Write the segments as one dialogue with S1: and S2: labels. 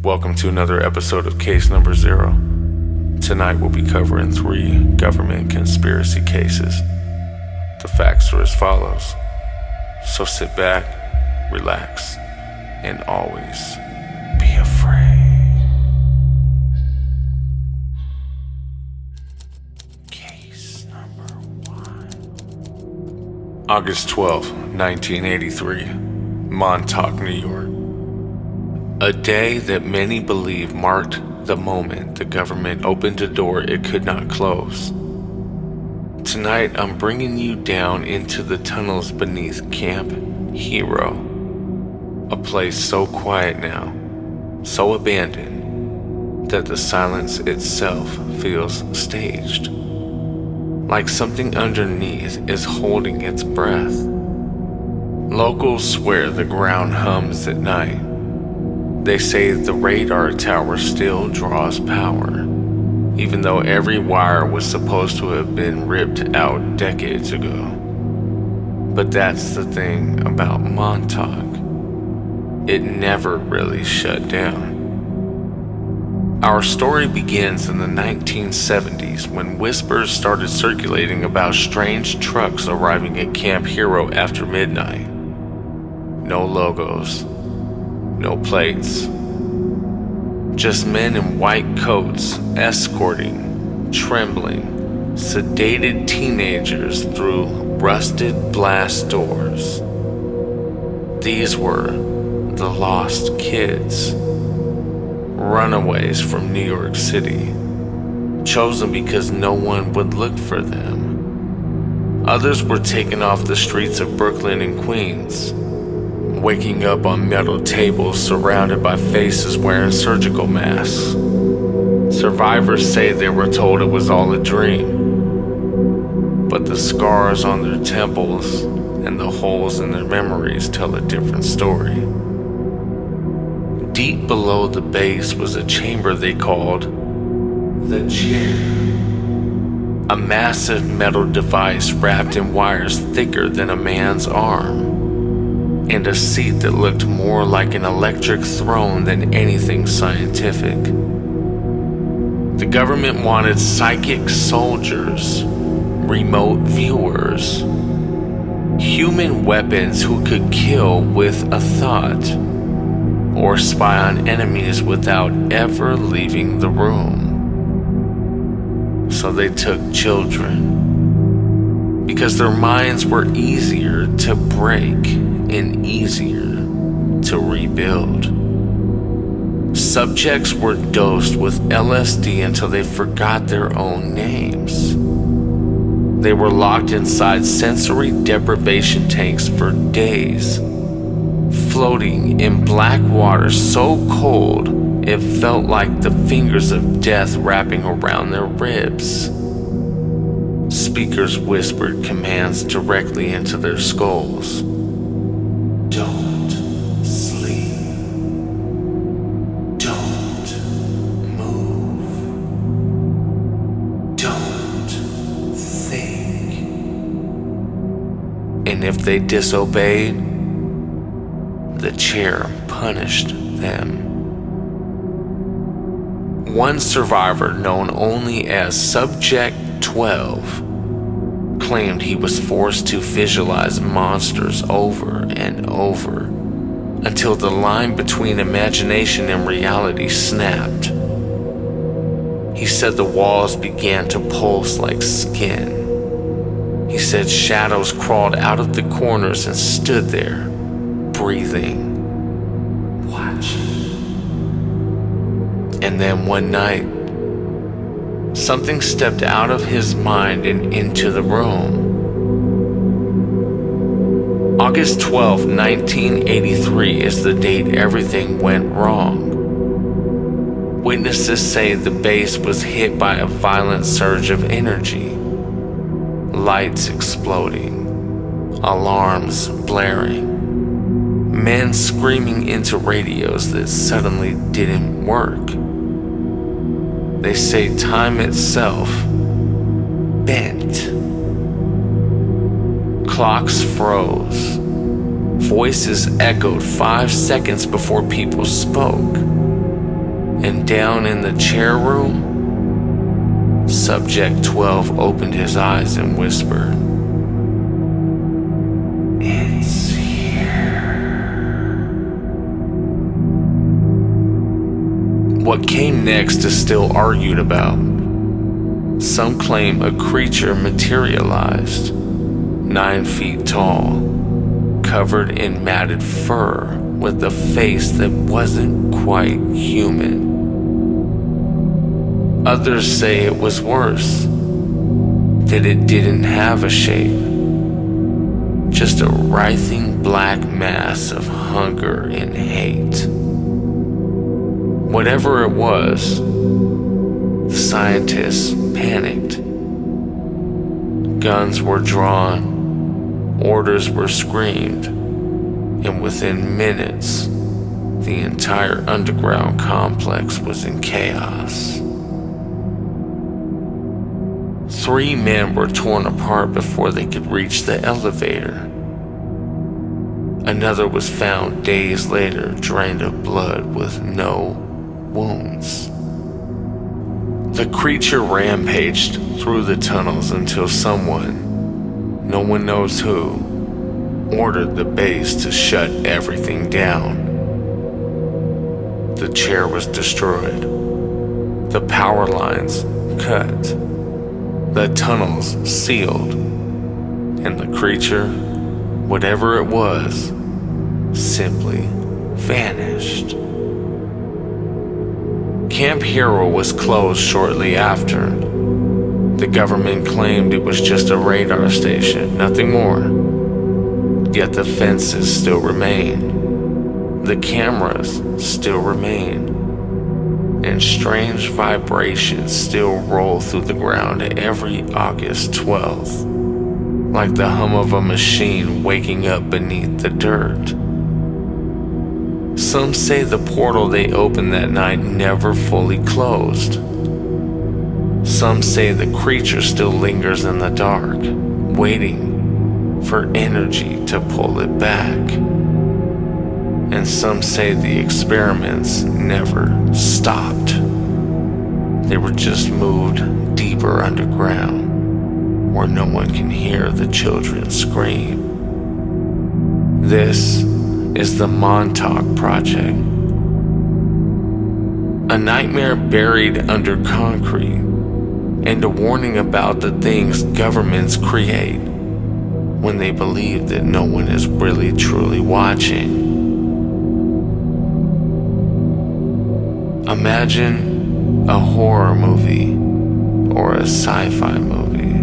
S1: Welcome to another episode of Case Number Zero. Tonight we'll be covering 3 government conspiracy cases. The facts are as follows, so sit back, relax, and always be afraid. Case number 1. August 12, 1983, Montauk, New York. A day that many believe marked the moment the government opened a door it could not close. Tonight, I'm bringing you down into the tunnels beneath Camp Hero, a place so quiet now, so abandoned, that the silence itself feels staged, like something underneath is holding its breath. Locals swear the ground hums at night. They say the radar tower still draws power, even though every wire was supposed to have been ripped out decades ago. But that's the thing about Montauk. It never really shut down. Our story begins in the 1970s when whispers started circulating about strange trucks arriving at Camp Hero after midnight. No logos. No plates. Just men in white coats escorting, trembling, sedated teenagers through rusted blast doors. These were the lost kids, runaways from New York City, chosen because no one would look for them. Others were taken off the streets of Brooklyn and Queens, waking up on metal tables surrounded by faces wearing surgical masks. Survivors say they were told it was all a dream, but the scars on their temples and the holes in their memories tell a different story. Deep below the base was a chamber they called the chair, a massive metal device wrapped in wires thicker than a man's arm, and a seat that looked more like an electric throne than anything scientific. The government wanted psychic soldiers, remote viewers, human weapons who could kill with a thought, or spy on enemies without ever leaving the room. So they took children, because their minds were easier to break and easier to rebuild. Subjects were dosed with LSD until they forgot their own names. They were locked inside sensory deprivation tanks for days, floating in black water so cold it felt like the fingers of death wrapping around their ribs. Speakers whispered commands directly into their skulls. Don't sleep. Don't move. Don't think. And if they disobeyed, the chair punished them. One survivor, known only as Subject 12, claimed he was forced to visualize monsters over and over until the line between imagination and reality snapped. He said the walls began to pulse like skin. He said shadows crawled out of the corners and stood there, breathing, watching. And then one night, something stepped out of his mind and into the room. August 12, 1983 is the date everything went wrong. Witnesses say the base was hit by a violent surge of energy. Lights exploding, alarms blaring, men screaming into radios that suddenly didn't work. They say time itself bent. Clocks froze. Voices echoed 5 seconds before people spoke. And down in the chair room, Subject 12 opened his eyes and whispered, "It's here." What came next is still argued about. Some claim a creature materialized, 9 feet tall, covered in matted fur with a face that wasn't quite human. Others say it was worse, that it didn't have a shape, just a writhing black mass of hunger and hate. Whatever it was, the scientists panicked. Guns were drawn, orders were screamed, and within minutes, the entire underground complex was in chaos. 3 men were torn apart before they could reach the elevator. Another was found days later, drained of blood with no wounds. The creature rampaged through the tunnels until someone, no one knows who, ordered the base to shut everything down. The chair was destroyed, the power lines cut, the tunnels sealed, and the creature, whatever it was, simply vanished. Camp Hero was closed shortly after. The government claimed it was just a radar station, nothing more. Yet the fences still remain. The cameras still remain. And strange vibrations still roll through the ground every August 12th, like the hum of a machine waking up beneath the dirt. Some say the portal they opened that night never fully closed. Some say the creature still lingers in the dark, waiting for energy to pull it back. And some say the experiments never stopped. They were just moved deeper underground, where no one can hear the children scream. This is the Montauk Project, a nightmare buried under concrete, and a warning about the things governments create when they believe that no one is really truly watching. Imagine a horror movie or a sci-fi movie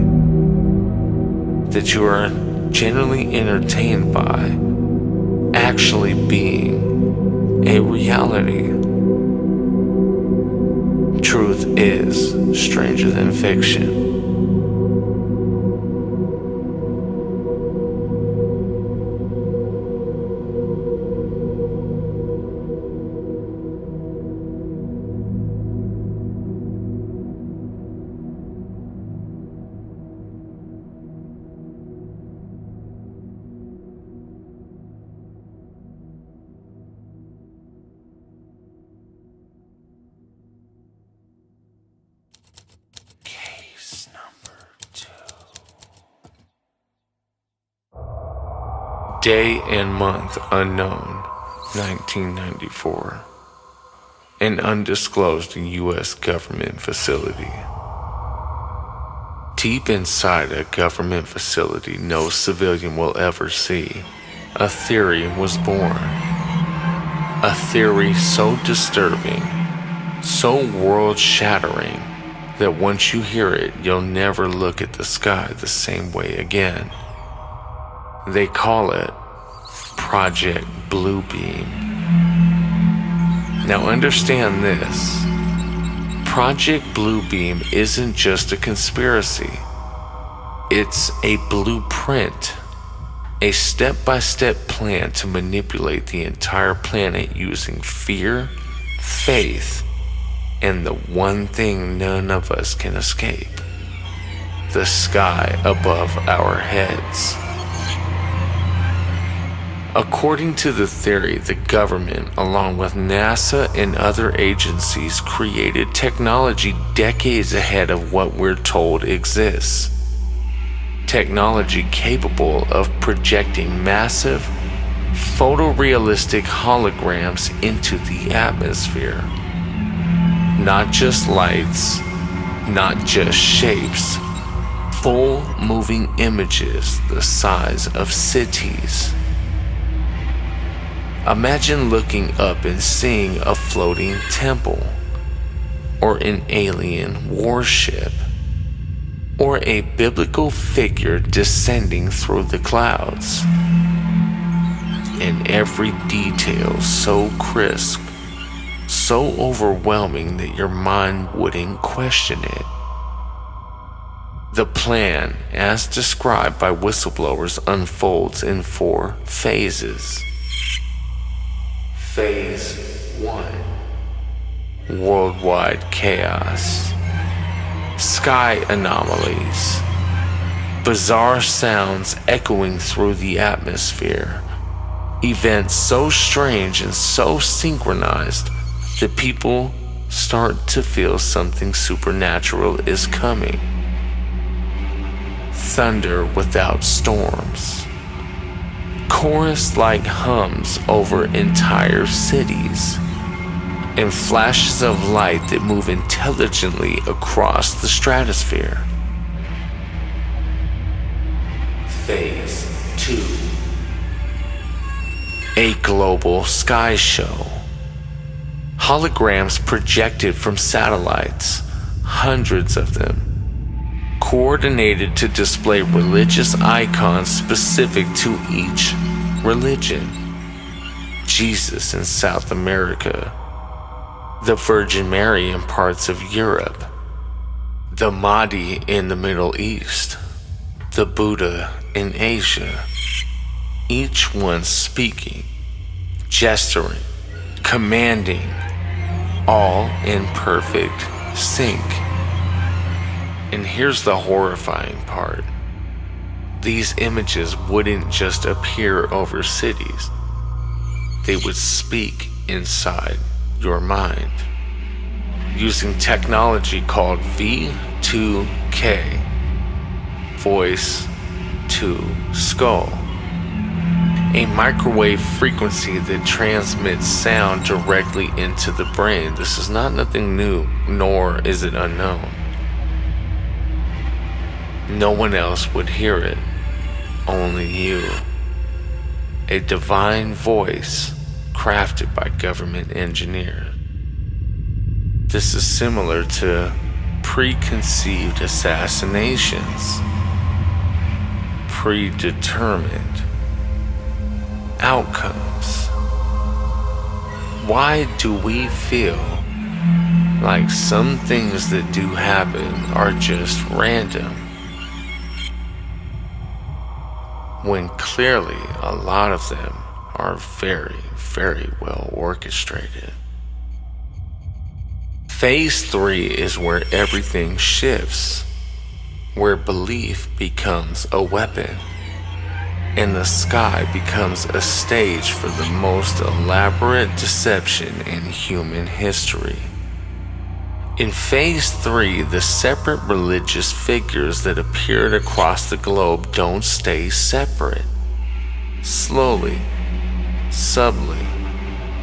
S1: that you are genuinely entertained by actually being a reality. Truth is stranger than fiction. Case number 2. Day and month unknown, 1994. An undisclosed U.S. government facility. Deep inside a government facility no civilian will ever see, a theory was born. A theory so disturbing, so world-shattering, that once you hear it, you'll never look at the sky the same way again. They call it Project Bluebeam. Now understand this. Project Bluebeam isn't just a conspiracy. It's a blueprint, a step-by-step plan to manipulate the entire planet using fear, faith, and the one thing none of us can escape: the sky above our heads. According to the theory, the government, along with NASA and other agencies, created technology decades ahead of what we're told exists. Technology capable of projecting massive, photorealistic holograms into the atmosphere. Not just lights, not just shapes, full moving images the size of cities. Imagine looking up and seeing a floating temple, or an alien warship, or a biblical figure descending through the clouds. And every detail so crisp, so overwhelming that your mind wouldn't question it. The plan, as described by whistleblowers, unfolds in 4 phases. Phase 1. Worldwide chaos. Sky anomalies. Bizarre sounds echoing through the atmosphere. Events so strange and so synchronized that people start to feel something supernatural is coming. Thunder without storms. Chorus-like hums over entire cities. And flashes of light that move intelligently across the stratosphere. Phase 2. A global sky show. Holograms projected from satellites, hundreds of them, coordinated to display religious icons specific to each religion. Jesus in South America, the Virgin Mary in parts of Europe, the Mahdi in the Middle East, the Buddha in Asia, each one speaking, gesturing, commanding, all in perfect sync. And here's the horrifying part. These images wouldn't just appear over cities. They would speak inside your mind using technology called V2K, voice to skull, a microwave frequency that transmits sound directly into the brain. This is not nothing new, nor is it unknown. No one else would hear it, only you. A divine voice crafted by government engineers. This is similar to preconceived assassinations, predetermined outcomes. Why do we feel like some things that do happen are just random, when clearly a lot of them are very, very well orchestrated? Phase 3 is where everything shifts, where belief becomes a weapon, and the sky becomes a stage for the most elaborate deception in human history. In Phase 3, the separate religious figures that appeared across the globe don't stay separate. Slowly, subtly,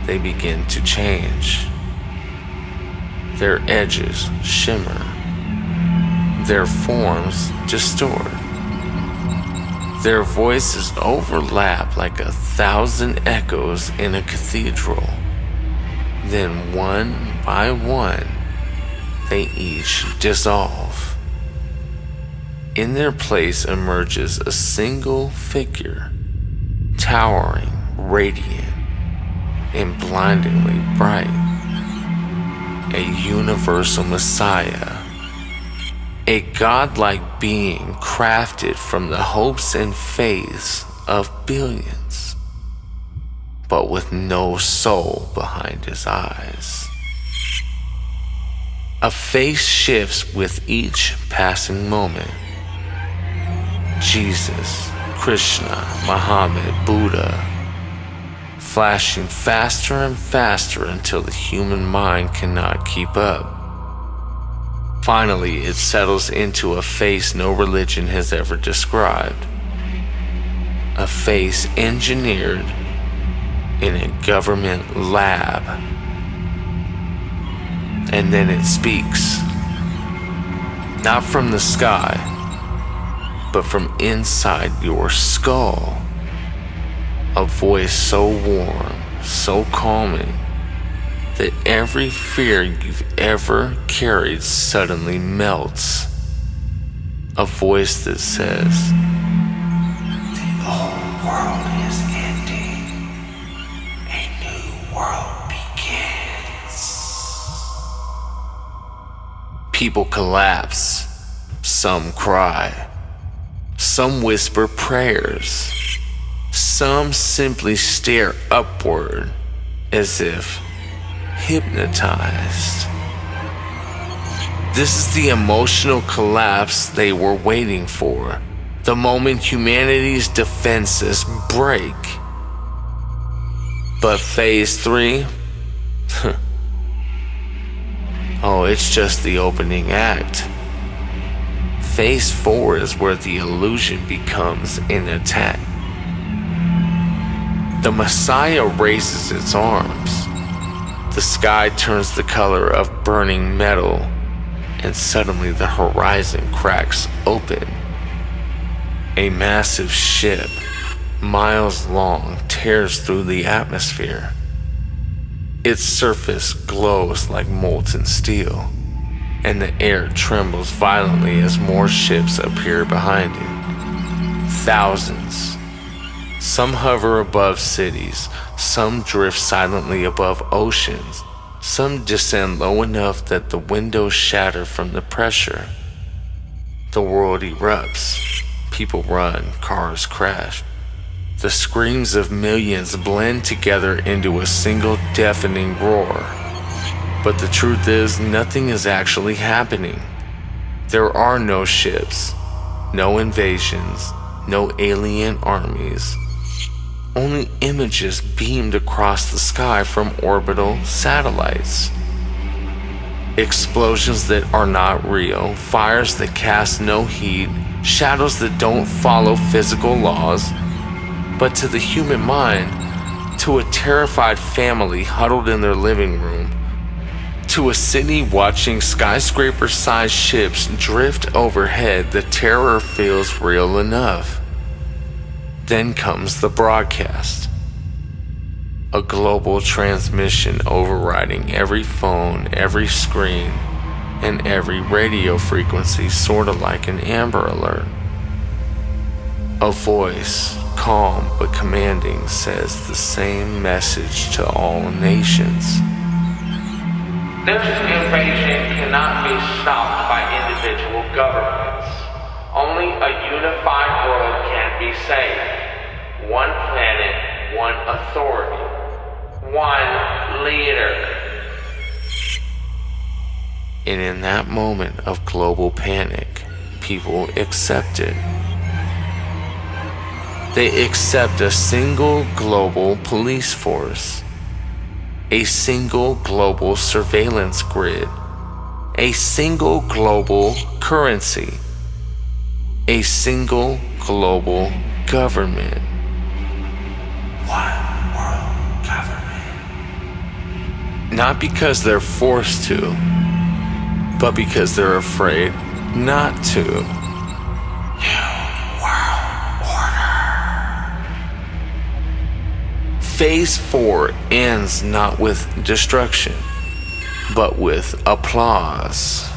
S1: they begin to change. Their edges shimmer. Their forms distort. Their voices overlap like 1,000 echoes in a cathedral. Then one by one, they each dissolve. In their place emerges a single figure, towering, radiant, and blindingly bright. A universal Messiah, a godlike being crafted from the hopes and faiths of billions, but with no soul behind his eyes. A face shifts with each passing moment. Jesus, Krishna, Muhammad, Buddha, flashing faster and faster until the human mind cannot keep up. Finally, it settles into a face no religion has ever described. A face engineered in a government lab. And then it speaks. Not from the sky, but from inside your skull. A voice so warm, so calming, that every fear you've ever carried suddenly melts. A voice that says, "The old world is ending. A new world begins." People collapse. Some cry. Some whisper prayers. Some simply stare upward as if hypnotized. This is the emotional collapse they were waiting for. The moment humanity's defenses break. But phase 3? Oh, it's just the opening act. Phase 4 is where the illusion becomes an attack. The Messiah raises its arms. The sky turns the color of burning metal, and suddenly the horizon cracks open. A massive ship, miles long, tears through the atmosphere. Its surface glows like molten steel, and the air trembles violently as more ships appear behind it. Thousands. Some hover above cities, some drift silently above oceans, some descend low enough that the windows shatter from the pressure. The world erupts. People run, cars crash. The screams of millions blend together into a single deafening roar. But the truth is, nothing is actually happening. There are no ships, no invasions, no alien armies. Only images beamed across the sky from orbital satellites. Explosions that are not real, fires that cast no heat, shadows that don't follow physical laws. But to the human mind, to a terrified family huddled in their living room, to a city watching skyscraper-sized ships drift overhead, the terror feels real enough. Then comes the broadcast. A global transmission overriding every phone, every screen, and every radio frequency, sort of like an Amber Alert. A voice, calm but commanding, says the same message to all nations.
S2: This invasion cannot be stopped by individual governments. Only a unified world can be saved. One planet, one authority, one leader.
S1: And in that moment of global panic, people accept it. They accept a single global police force, a single global surveillance grid, a single global currency, a single global government. One world government. Not because they're forced to, but because they're afraid not to. New world order. Phase 4 ends not with destruction, but with applause.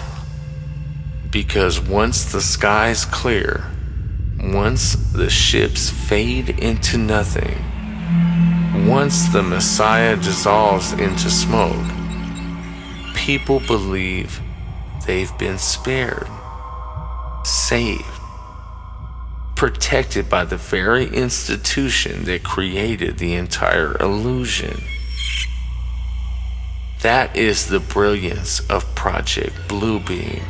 S1: Because once the skies clear, once the ships fade into nothing, once the Messiah dissolves into smoke, people believe they've been spared, saved, protected by the very institution that created the entire illusion. That is the brilliance of Project Bluebeam.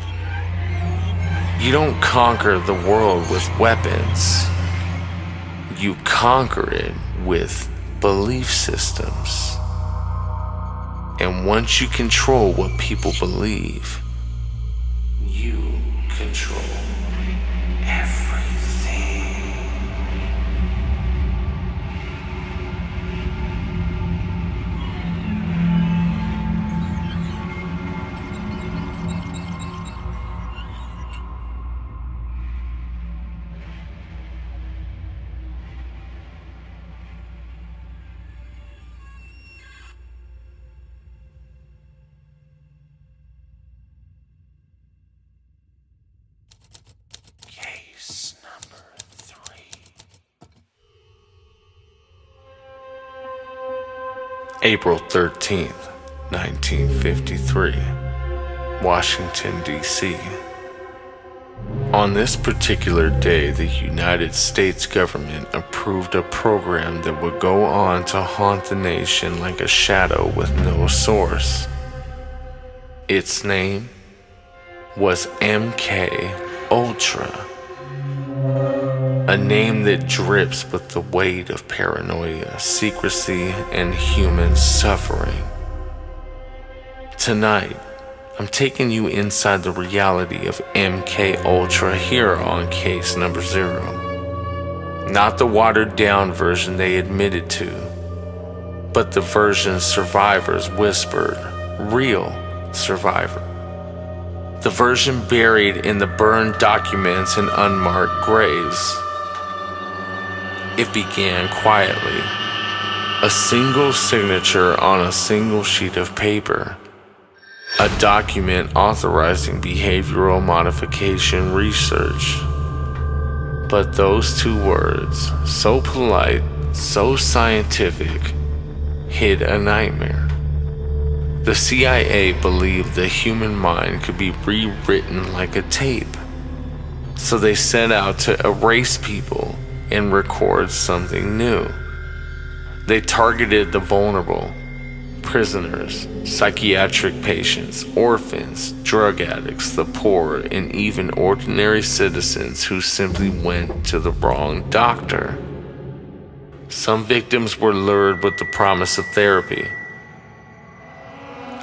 S1: You don't conquer the world with weapons. You conquer it with belief systems. And once you control what people believe, you control everything. Case number 3. April 13th, 1953, Washington, D.C. On this particular day, the United States government approved a program that would go on to haunt the nation like a shadow with no source. Its name was MK Ultra, a name that drips with the weight of paranoia, secrecy, and human suffering. Tonight, I'm taking you inside the reality of MK Ultra here on Case Number Zero. Not the watered-down version they admitted to, but the version survivors whispered, real survivor. The version buried in the burned documents and unmarked graves. It began quietly, a single signature on a single sheet of paper, a document authorizing behavioral modification research. But those two words, so polite, so scientific, hid a nightmare. The CIA believed the human mind could be rewritten like a tape, so they set out to erase people and record something new. They targeted the vulnerable, prisoners, psychiatric patients, orphans, drug addicts, the poor, and even ordinary citizens who simply went to the wrong doctor. Some victims were lured with the promise of therapy.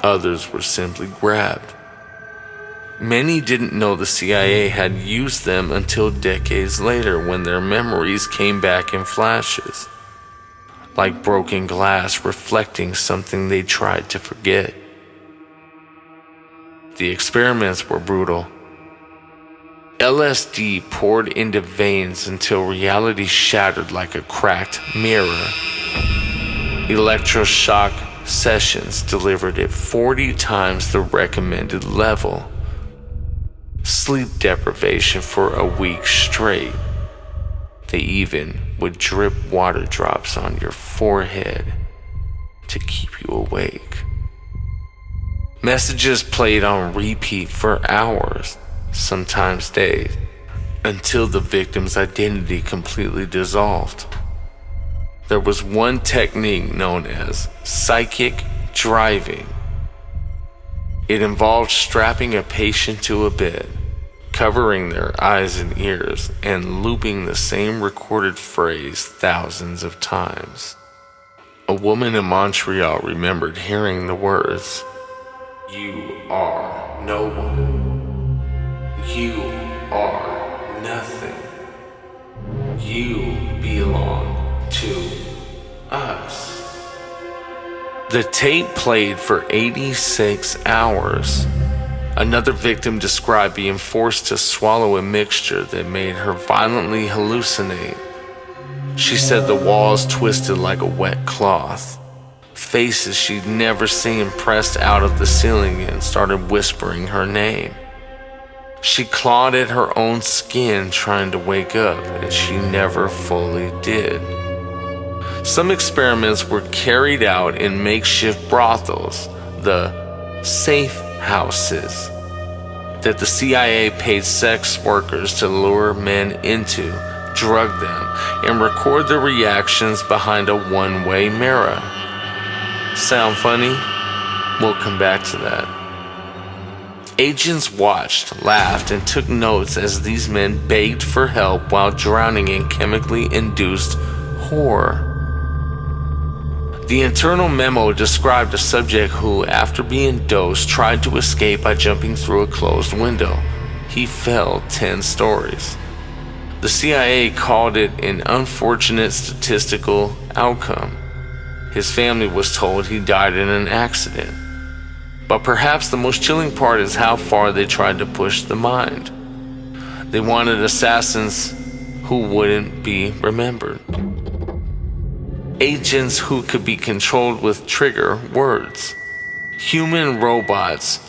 S1: Others were simply grabbed. Many didn't know the CIA had used them until decades later, when their memories came back in flashes, like broken glass reflecting something they tried to forget. The experiments were brutal. LSD poured into veins until reality shattered like a cracked mirror. Electroshock sessions delivered at 40 times the recommended level. Sleep deprivation for a week straight. They even would drip water drops on your forehead to keep you awake. Messages played on repeat for hours, sometimes days, until the victim's identity completely dissolved. There was one technique known as psychic driving. It involved strapping a patient to a bed, covering their eyes and ears, and looping the same recorded phrase thousands of times. A woman in Montreal remembered hearing the words, "You are no one. You are nothing. You belong to us." The tape played for 86 hours. Another victim described being forced to swallow a mixture that made her violently hallucinate. She said the walls twisted like a wet cloth. Faces she'd never seen pressed out of the ceiling and started whispering her name. She clawed at her own skin trying to wake up, and she never fully did. Some experiments were carried out in makeshift brothels, the safe houses, that the CIA paid sex workers to lure men into, drug them, and record their reactions behind a one-way mirror. Sound funny? We'll come back to that. Agents watched, laughed, and took notes as these men begged for help while drowning in chemically induced horror. The internal memo described a subject who, after being dosed, tried to escape by jumping through a closed window. He fell 10 stories. The CIA called it an unfortunate statistical outcome. His family was told he died in an accident. But perhaps the most chilling part is how far they tried to push the mind. They wanted assassins who wouldn't be remembered. Agents who could be controlled with trigger words. Human robots,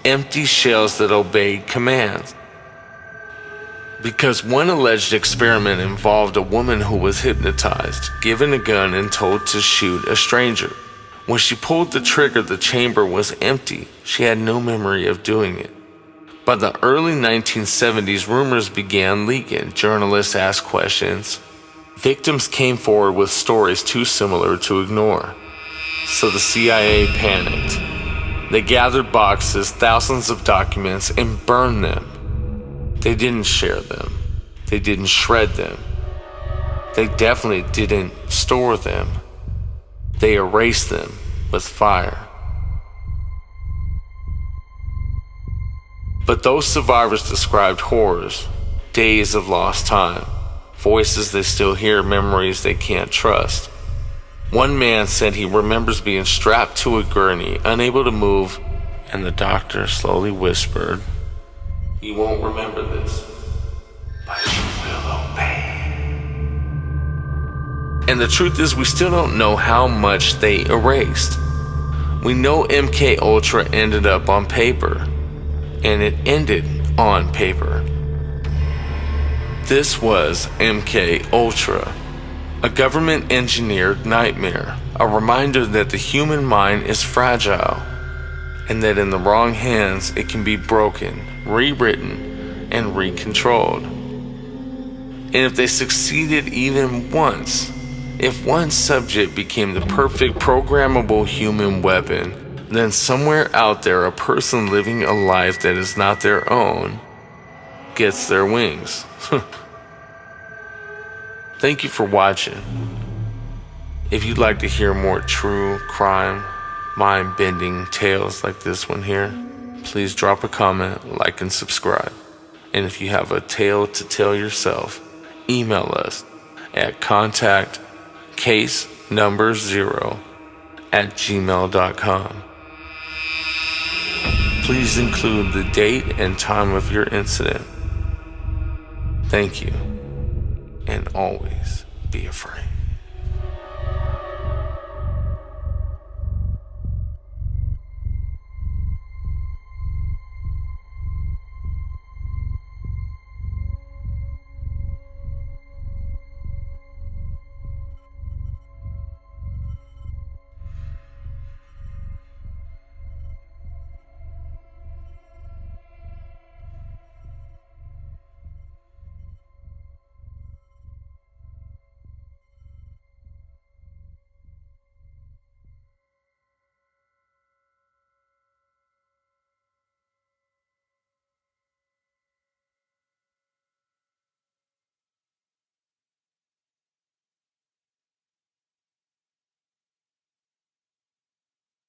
S1: empty shells that obeyed commands. Because one alleged experiment involved a woman who was hypnotized, given a gun and told to shoot a stranger. When she pulled the trigger, the chamber was empty. She had no memory of doing it. By the early 1970s, rumors began leaking. Journalists asked questions. Victims came forward with stories too similar to ignore. So the CIA panicked. They gathered boxes, thousands of documents, and burned them. They didn't share them. They didn't shred them. They definitely didn't store them. They erased them with fire. But those survivors described horrors, days of lost time, voices they still hear, memories they can't trust. One man said he remembers being strapped to a gurney, unable to move, and the doctor slowly whispered, "You won't remember this, but you will obey." And the truth is, we still don't know how much they erased. We know MK Ultra ended up on paper, and it ended on paper. This was MK Ultra, a government-engineered nightmare, a reminder that the human mind is fragile, and that in the wrong hands it can be broken, rewritten, and recontrolled. And if they succeeded even once, if one subject became the perfect programmable human weapon, then somewhere out there a person living a life that is not their own gets their wings. Thank you for watching. If you'd like to hear more true crime, mind-bending tales like this one here, please drop a comment, like, and subscribe. And if you have a tale to tell yourself, email us at ContactCaseNumberZero@gmail.com. Please include the date and time of your incident. Thank you, and always be afraid.